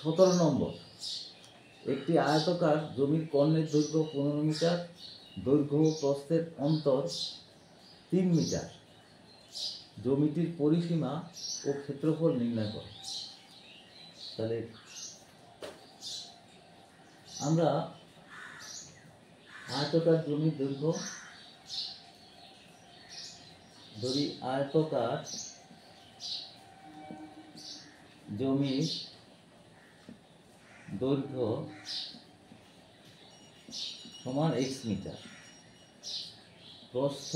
17 নম্বর, একটি আয়তকার জমির কর্ণের দৈর্ঘ্য 15 মিটার, দৈর্ঘ্য ও প্রস্থের অন্তর 3 মিটার, জমিটির পরিসীমা ও ক্ষেত্রফল নির্ণয় করো। তাহলে আমরা আয়তকার জমির দৈর্ঘ্য ধরি, আয়তকার জমির দৈর্ঘ্য সমান x মিটার, প্রস্থ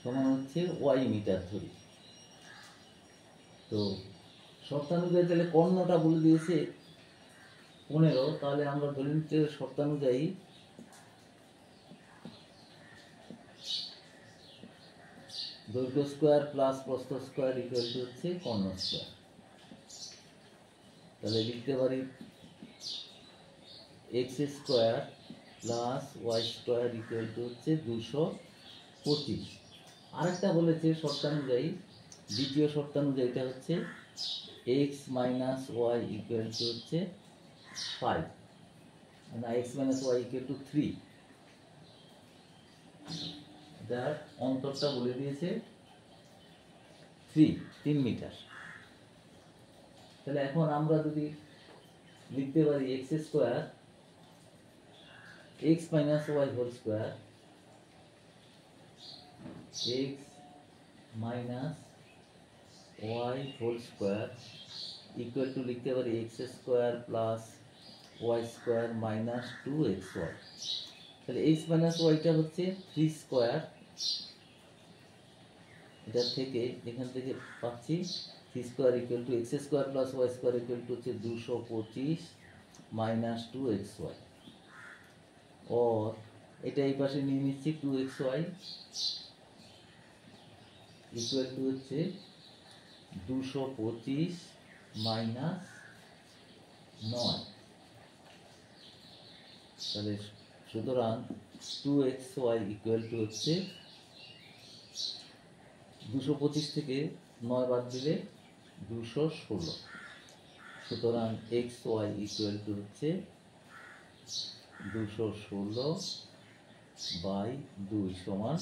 সমান হচ্ছে y মিটার ধরি। তো শর্তানুযায়ী তাহলে কর্ণটা বলে দিয়েছে 15, তাহলে আমরা ধরে নিচ্ছি শর্তানুযায়ী দৈর্ঘ্য স্কোয়ার প্লাস প্রস্থ স্কোয়ার ইকুয়াল টু হচ্ছে কর্ণ স্কোয়ার। তাহলে লিখতে পারি x square plus y square equal to হচ্ছে 225। আরেকটা বলেছে শর্তানুযায়ী, দ্বিতীয় শর্তানুযায়ীটা হচ্ছে x minus y equal to হচ্ছে 5, না x minus y equal to 3। যার অন্তরটা বলে দিয়েছে 3 মিটার। তাহলে এখন আমরা যদি লিখতে পারি x square x minus y whole square, x minus y whole square equal to লিখতে পারি x square plus y square minus 2xy। তাহলে এক্স মাইনাস ওয়াইটা হচ্ছে 3 স্কোয়ার, এটা থেকে এখান থেকে পাচ্ছি 3 square equal to x square plus y square equal to হচ্ছে 225 মাইনাস 2xy। और এটা এই পাশে নিয়ে নিচ্ছি 2xy ইকুয়াল টু হচ্ছে 225 মাইনাস 9। তাহলে সুতরাং 2xy ইকুয়াল টু হচ্ছে 225 থেকে 9 বাদ দিলে 216। সুতরাং xy ইকুয়াল টু হচ্ছে 216/2 সমান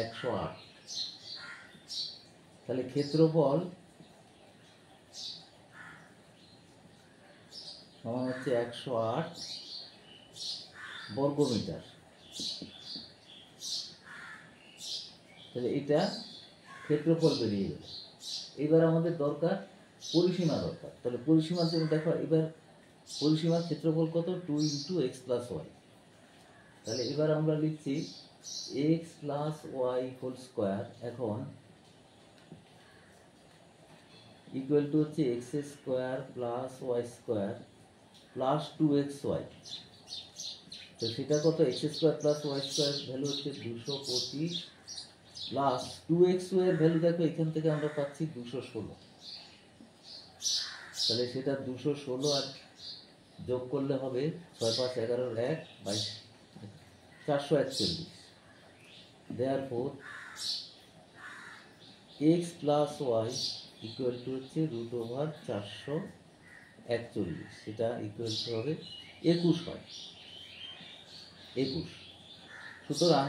108। তাহলে ক্ষেত্রফল সমান হচ্ছে 108 বর্গমিটার। তাহলে এটা ক্ষেত্রফল বেরিয়ে গেল। এবার আমাদের দরকার পরিসীমা দরকার। তাহলে পরিসীমার জন্য দেখো এবার পরিসীমার ক্ষেত্রফল কত, 2 × x + y। তাহলে এবার আমরা লিখছি x + y হোল স্কোয়ার এখন ইকুয়াল টু হচ্ছে x square plus y square plus 2xy। তো সেটা কত, x square plus y square value হচ্ছে 225 প্লাস 2xy এর ভ্যালু দেখো এখান থেকে আমরা পাচ্ছি 216। তাহলে সেটা 216 আর যোগ করলে হবে 6 5 11 1 22 441। therefore x plus y equal to হচ্ছে √441, সেটা ইকুয়াল টু হবে 21 হয় 21। সুতরাং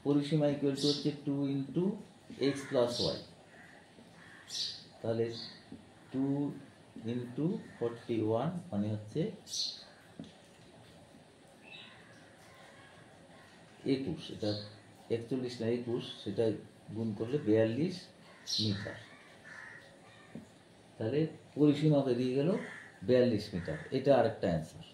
পরিসীমা ইকুয়াল টু হচ্ছে 2 × x + y। তাহলে 2 × 41 মানে হচ্ছে 21, এটা 41 না 21, সেটা গুণ করলে 42 মিটার। তাহলে পরিসীমা বেরিয়ে গেল 42 মিটার। এটা আরেকটা অ্যান্সার।